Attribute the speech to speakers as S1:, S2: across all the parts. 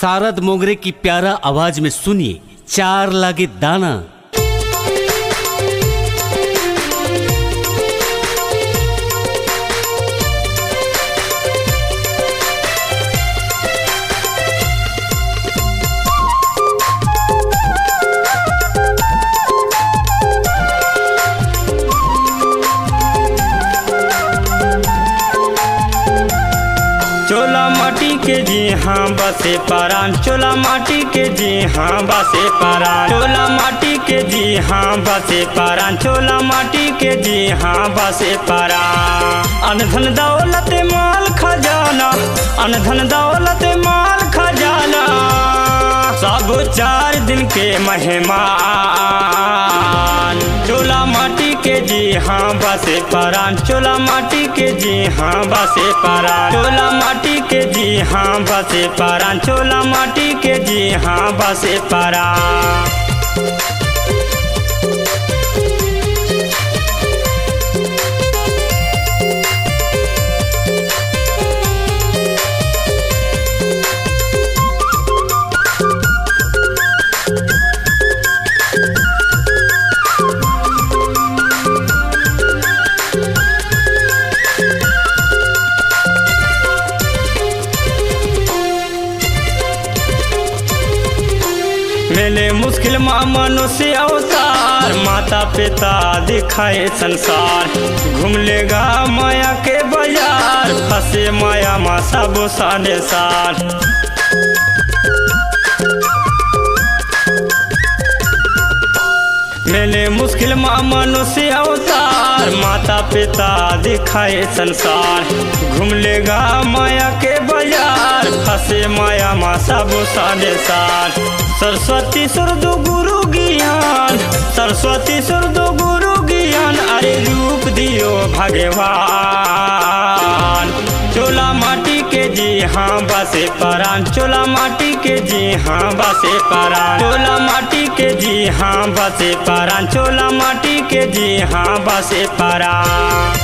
S1: सारद मोगरे की प्यारा आवाज में सुनिए चार लागे दाना।
S2: चोला माटी के जी हाँ बसे पारान, चोला माटी के जी हाँ बसे पारान, चोला माटी के जी हाँ बसे पारान, चोला माटी के जी हाँ बसे पारान। अनधन दौलत माल खजाना, अनधन दौलत माल खजाना, सब 4 दिन के मेहमान। चोला माटी के जी हाँ बसे पारान, चोला माटी के जी हाँ बसे पारान, चोला माटी के जी हाँ बसे पारान, चोला माटी के जी हाँ बसे पारान। मेले मुश्किल माँ मनुष्य अवतार, माता पिता दिखाए संसार, घूम लेगा माया के बाजार, फंसे माया माँ सब साढ़े साल। मेले मुश्किल माँ मनुष्य अवतार, माता पिता दिखाए संसार, घूम लेगा माया के बाजार, फंसे माया माँ सब साढ़े साल। सरस्वती सुरदु गुरु ज्ञान, सरस्वती सुरदु गुरु ज्ञान, अरे रूप दियो भगवान। चोला माटी के जी हाँ बसे पारान, चोला माटी के जी हाँ बसे पारान, चोला माटी के जी हाँ बसे पारान, चोला माटी के जी हाँ बसे पारान।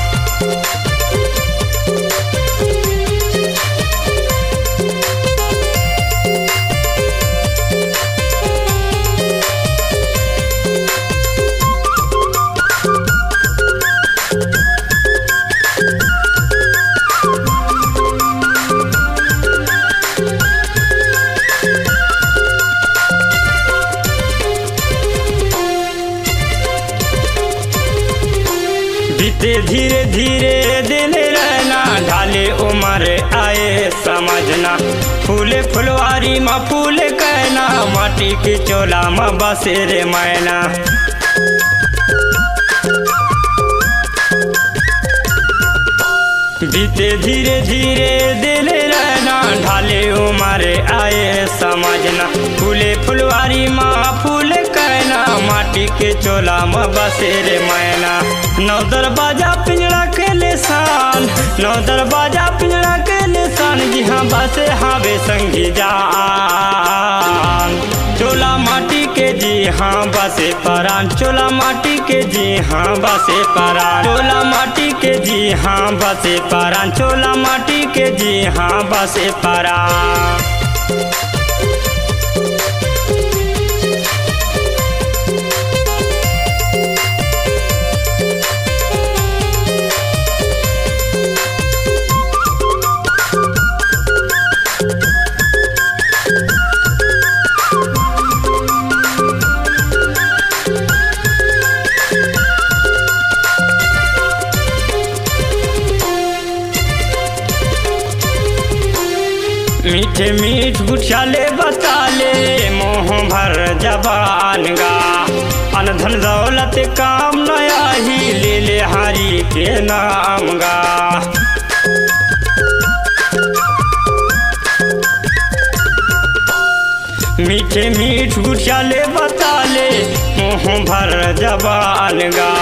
S2: बीते धीरे धीरे दिन रहना, ढाले उम्र आए समझना, फूले फुलवारी माँ फूल कहना, माटी की चोला माँ बसे रे मैना। बीते धीरे धीरे दिन रहना, ढाले उम्र आए समझना, फूले फुलवारी माँ फूल कहना, माटी के चोला माँ बसे रे मैना। 9 दरवाजा पिंजरा के निशान, 9 दरवाजा पिंजरा के निशान, जी हाँ बसे हावे संगी जान। चोला माटी के जी हाँ बसे पारान, चोला माटी के जी हाँ बसे पारान, चोला माटी के जी हाँ बसे पारान, चोला माटी के जी हाँ बसे पारान। मीठे मीठ गुठियाले बताले, मोह भर जबान गा, अनधन दौलत काम नया ही, ले ले हरि के नाम गा। मीठे मीठ गुठियाले बताले, मोह भर जबान गा,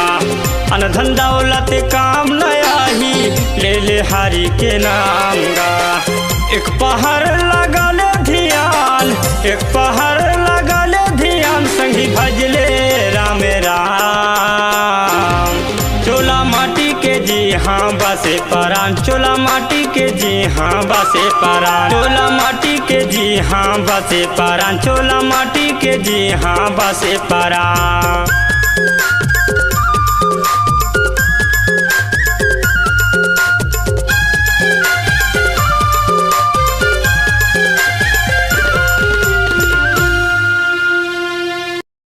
S2: अनधन दौलत काम नया ही, ले ले हरि के नाम गा। एक पहाड़ लगल ध्यान, एक पहाड़ लगल ध्यान, संगी भजले राम राम। चोला माटी के जी हाँ बसे पारान, चोला माटी के जी हाँ बसे पारान, चोला माटी के जी हाँ बसे परान, चोला माटी के जी हाँ बसे परान।